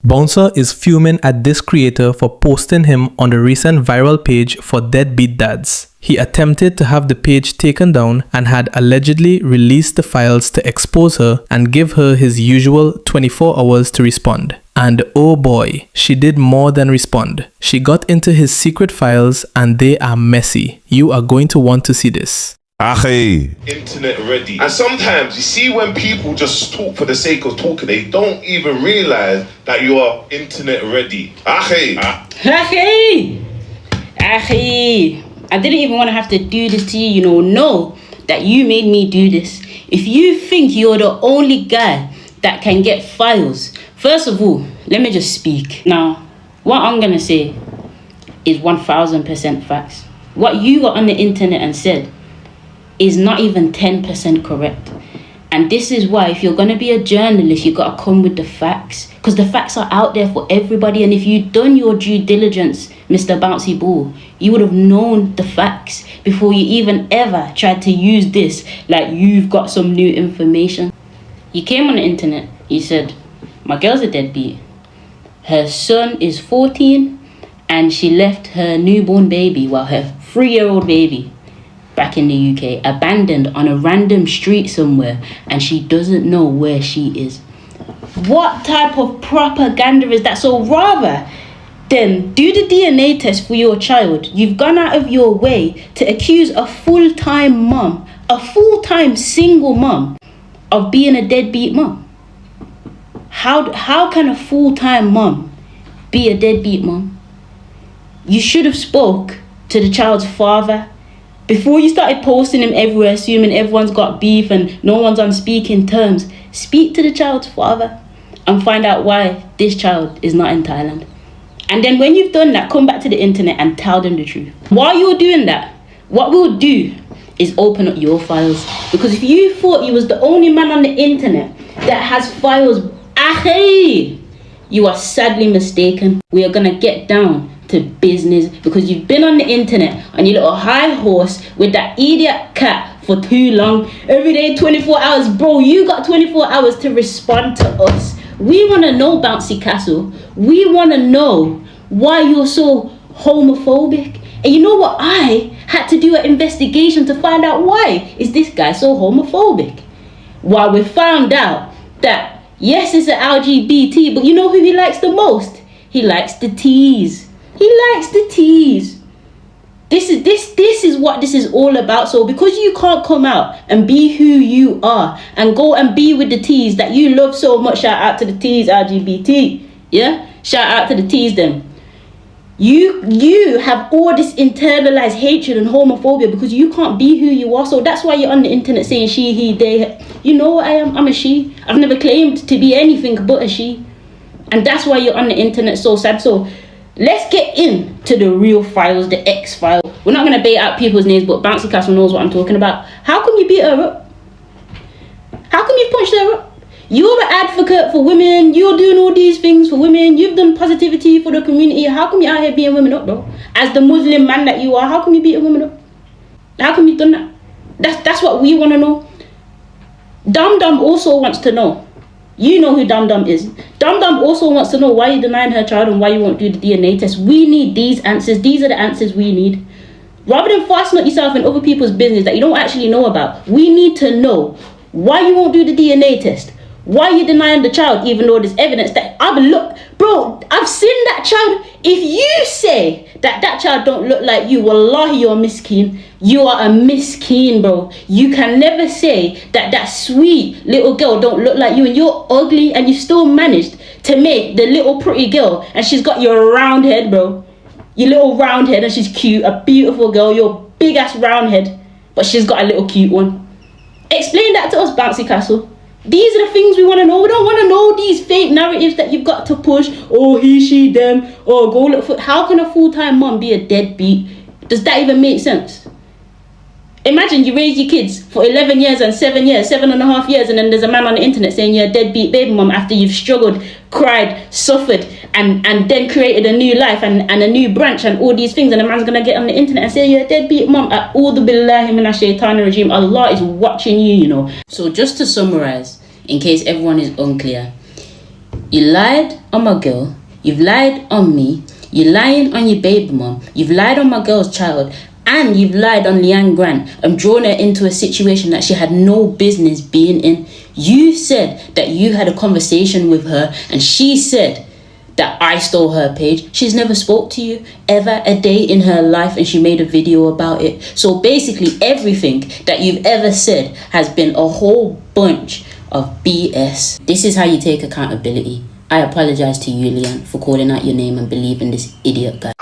Bouncer is fuming at this creator for posting him on the recent viral page for Deadbeat Dads. He attempted to have the page taken down and had allegedly released the files to expose her and give her his usual 24 hours to respond. And oh boy, she did more than respond. She got into his secret files and they are messy. You are going to want to see this. Internet ready. And sometimes you see when people just talk for the sake of talking, they don't even realize that you are internet ready. I didn't even want to have to do this to you, know that you made me do this. If you think you're the only guy that can get files, first of all, let me just speak. Now, what I'm going to say is 1000% facts. What you got on the internet and said is not even 10% correct. And this is why, if you're going to be a journalist, you got to come with the facts. Because the facts are out there for everybody. And if you'd done your due diligence, Mr. Bouncy Ball, you would have known the facts before you even ever tried to use this like you've got some new information. You came on the internet, you said, my girl's a deadbeat. Her son is 14 and she left her newborn baby, her 3-year-old baby, back in the UK, abandoned on a random street somewhere, and she doesn't know where she is. What type of propaganda is that? So rather than do the DNA test for your child, you've gone out of your way to accuse a full-time mum, a full-time single mum, of being a deadbeat mum. How can a full-time mum be a deadbeat mum? You should have spoke to the child's father before you started posting him everywhere, assuming everyone's got beef and no one's on speaking terms. Speak to the child's father and find out why this child is not in Thailand. And then when you've done that, come back to the internet and tell them the truth. While you're doing that, what we'll do is open up your files. Because if you thought you was the only man on the internet that has files, you are sadly mistaken. We are gonna get down to business because you've been on the internet on your little high horse with that idiot cat for too long. Every day, 24 hours. Bro, you got 24 hours to respond to us. We want to know, Bouncy Castle. We want to know why you're so homophobic. And you know what? I had to do an investigation to find out why is this guy so homophobic. While we found out that, yes, it's an LGBT, but you know who he likes the most? He likes the tease. He likes the tease. This is what this is all about. So because you can't come out and be who you are and go and be with the tees that you love so much, shout out to the tees LGBT, yeah? Shout out to the tees them. You have all this internalized hatred and homophobia because you can't be who you are. So that's why you're on the internet saying she, he, they. You know what I am? I'm a she. I've never claimed to be anything but a she. And that's why you're on the internet so sad. So let's get into the real files, the X file. We're not going to bait out people's names, but Bouncy Castle knows what I'm talking about. How come you beat her up? How come you punched her up? You're an advocate for women. You're doing all these things for women. You've done positivity for the community. How come you're out here beating women up, bro? As the Muslim man that you are, how come you beating women up? How come you've done that? That's what we want to know. Dum Dum also wants to know. You know who Dum Dum is. Dum Dum also wants to know why you're denying her child and why you won't do the DNA test. We need these answers. These are the answers we need. Rather than fastening yourself in other people's business that you don't actually know about, we need to know why you won't do the DNA test. Why you denying the child even though there's evidence that I've seen that child. If you say that child don't look like you, wallahi, you're a miskeen. You are a miskeen, bro. You can never say that sweet little girl don't look like you and you're ugly and you still managed to make the little pretty girl and she's got your round head, bro. Your little round head and she's cute, a beautiful girl, your big ass round head, but she's got a little cute one. Explain that to us, Bouncy Castle. These are the things we want to know. We don't want to know these fake narratives that you've got to push. Oh, he, she, them. Oh, go look for... How can a full-time mom be a deadbeat? Does that even make sense? Imagine you raise your kids for 11 years and 7.5 years, and then there's a man on the internet saying you're a deadbeat baby mom after you've struggled, cried, suffered, and then created a new life and a new branch and all these things, and a man's going to get on the internet and say you're a deadbeat mom. A'udhu billahi minash shaitanir rajim. Allah is watching you, you know. So just to summarize, in case everyone is unclear, You lied on my girl. You've lied on me. You're lying on your baby mom. You've lied on my girl's child. And you've lied on Leanne Grant and drawn her into a situation that she had no business being in. You said that you had a conversation with her and she said that I stole her page. She's never spoke to you ever a day in her life and she made a video about it. So basically everything that you've ever said has been a whole bunch of BS. This is how you take accountability. I apologize to you, Leanne, for calling out your name and believing this idiot guy.